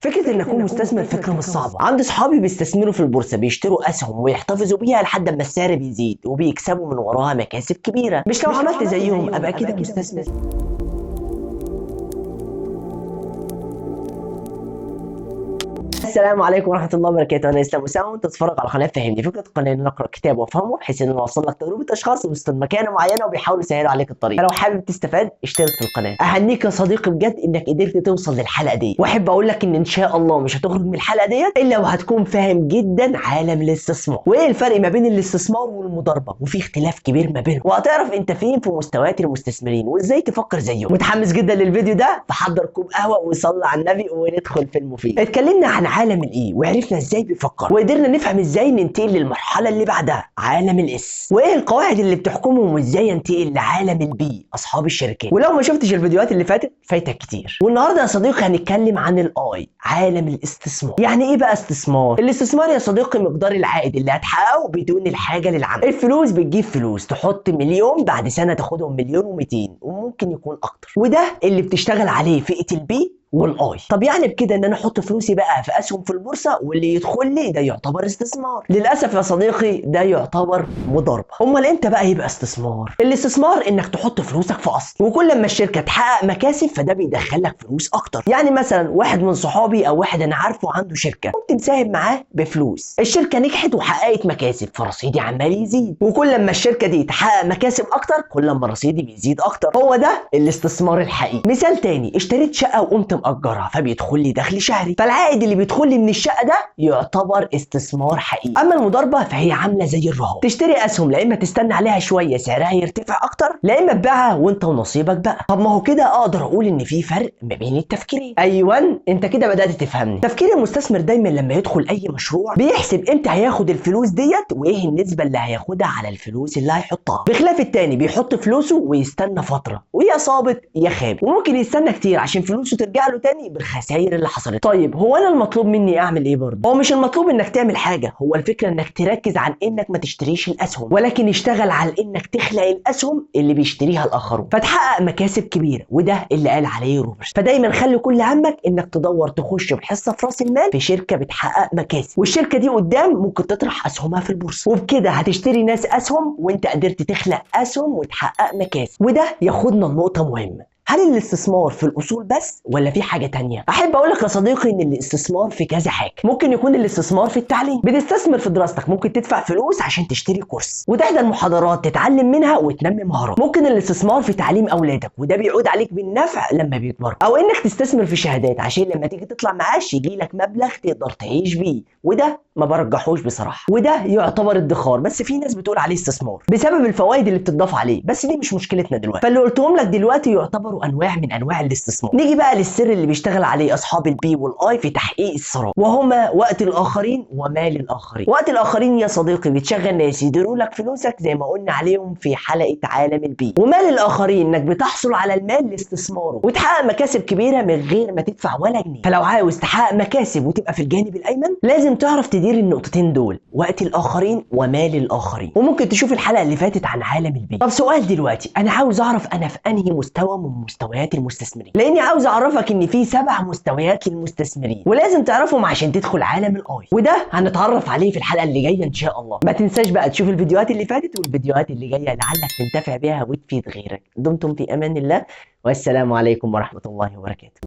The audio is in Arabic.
فكرة إن أكون مستثمر فكرة مش صعبة. عندي صحابي بيستثمروا في البورصة، بيشتروا أسهم ويحتفظوا بيها لحد ما السعر بيزيد وبيكسبوا من وراها مكاسب كبيرة. مش لو عملت زيهم أبقى كده مستثمر؟ السلام عليكم ورحمة الله وبركاته. أنا إسلام وسام وأنت تتفرج على قناة فهمني. فكرة القناة إن نقرأ كتاب وأفهمه بحيث إن أوصل لك تجربة أشخاص وسط مكانة معينة وبيحاولوا يسهلوا عليك الطريق. فلو حابب تستفاد اشترك في القناة. أهنيك يا صديقي بجد إنك قدرت توصل للحلقة دي، وأحب أقول لك إن شاء الله مش هتخرج من الحلقة ديت إلا وهتكون فاهم جدا عالم الاستثمار وإيه الفرق ما بين الاستثمار والمضاربة، وفي اختلاف كبير ما بينهم، وهتعرف أنت فين في مستويات المستثمرين وإزاي تفكر زيهم. متحمس جدا للفيديو ده، فحضر كوب قهوة وصلي على النبي وندخل في المفيد. اتكلمنا عن عالم الإي وعرفنا ازاي بيفكر، وقدرنا نفهم ازاي ننتقل للمرحله اللي بعدها عالم الاس، وايه القواعد اللي بتحكمهم، وازاي ينتقل لعالم البي اصحاب الشركات. ولو ما شفتش الفيديوهات اللي فاتت فايتك كتير. والنهارده يا صديقي هنتكلم عن الاي، عالم الاستثمار. يعني ايه بقى استثمار؟ الاستثمار يا صديقي مقدار العائد اللي هتحققه بدون الحاجه للعمل. الفلوس بتجيب فلوس، تحط مليون بعد سنه تاخدهم مليون و200 وممكن يكون اكتر، وده اللي بتشتغل عليه فئه البي والاي. طب يعني بكده ان انا احط فلوسي بقى في اسهم في البورصه واللي يدخل لي ده يعتبر استثمار؟ للاسف يا صديقي ده يعتبر مضاربه. امال امتى بقى يبقى استثمار؟ الاستثمار انك تحط فلوسك في اصل، وكل ما الشركه تحقق مكاسب فده بيدخل لك فلوس اكتر. يعني مثلا واحد من صحابي او واحد انا عارفه عنده شركه، ممكن ساهم معاه بفلوس، الشركه نجحت وحققت مكاسب فرصيدي عمال يزيد، وكل ما الشركه دي تحقق مكاسب اكتر كل ما رصيدي بيزيد اكتر. هو ده الاستثمار الحقيقي. مثال تاني، اشتريت شقه وقمت مأجرها فبيدخل لي دخل شهري، فالعائد اللي بيدخل لي من الشقه ده يعتبر استثمار حقيقي. اما المضاربه فهي عامله زي الرهان، تشتري اسهم لا اما تستنى عليها شويه سعرها يرتفع اكتر، لا اما تبيعها وانت ونصيبك بقى. طب ما هو كده اقدر اقول ان في فرق ما بين التفكيرين. ايوه انت كده بدات تفهمني. تفكير المستثمر دايما لما يدخل اي مشروع بيحسب امتى هياخد الفلوس ديت وايه النسبه اللي هياخدها على الفلوس اللي هيحطها، بخلاف التاني بيحط فلوسه ويستنى فتره ويا صابت يا خاب، وممكن يستنى كتير عشان فلوسه ترجع له تاني بالخسائر اللي حصلت. طيب هو انا المطلوب مني اعمل ايه برضه؟ هو مش المطلوب انك تعمل حاجه، هو الفكره انك تركز عن انك ما تشتريش الاسهم، ولكن اشتغل على انك تخلق الاسهم اللي بيشتريها الاخرون فتحقق مكاسب كبيره، وده اللي قال عليه روبرتس. فدايما خلي كل همك انك تدور تخش بحصه في راس المال في شركه بتحقق مكاسب، والشركه دي قدام ممكن تطرح اسهمها في البورصه، وبكده هتشتري ناس اسهم وانت قدرت تخلق اسهم وتحقق مكاسب. وده ياخدنا لنقطه مهمه، هل الاستثمار في الاصول بس ولا في حاجه تانية؟ احب اقول لك يا صديقي ان الاستثمار في كذا حاجه. ممكن يكون الاستثمار في التعليم، بتستثمر في دراستك، ممكن تدفع فلوس عشان تشتري كورس وتحضر محاضرات تتعلم منها وتنمي مهارات. ممكن الاستثمار في تعليم اولادك وده بيعود عليك بالنفع لما بيكبروا، او انك تستثمر في شهادات عشان لما تيجي تطلع معاش يجي لك مبلغ تقدر تعيش بيه، وده ما برجحوش بصراحه، وده يعتبر ادخار بس في ناس بتقول عليه استثمار بسبب الفوائد اللي بتضاف عليه، بس دي مش مشكلتنا دلوقتي. فاللي قلتهم لك دلوقتي يعتبروا انواع من انواع الاستثمار. نيجي بقى للسر اللي بيشتغل عليه اصحاب البي والاي في تحقيق الثراء، وهما وقت الاخرين ومال الاخرين. وقت الاخرين يا صديقي بتشغل ناس يديروا لك فلوسك زي ما قلنا عليهم في حلقه عالم البي، ومال الاخرين انك بتحصل على المال لاستثماره وتحقق مكاسب كبيره من غير ما تدفع ولا جنيه. فلو عاوز تحقق مكاسب وتبقى في الجانب الايمن لازم تعرف تدير النقطتين دول، وقت الاخرين ومال الاخرين. وممكن تشوف الحلقه اللي فاتت عن عالم البي. طب سؤال دلوقتي، انا عاوز اعرف انا في انهي مستوى من مستويات المستثمرين، لاني عاوز اعرفك ان في 7 مستويات للمستثمرين ولازم تعرفهم عشان تدخل عالم الاي، وده هنتعرف عليه في الحلقه اللي جايه ان شاء الله. ما تنساش بقى تشوف الفيديوهات اللي فاتت والفيديوهات اللي جايه لعلك تنتفع بها وتفيد غيرك. دمتم في امان الله، والسلام عليكم ورحمه الله وبركاته.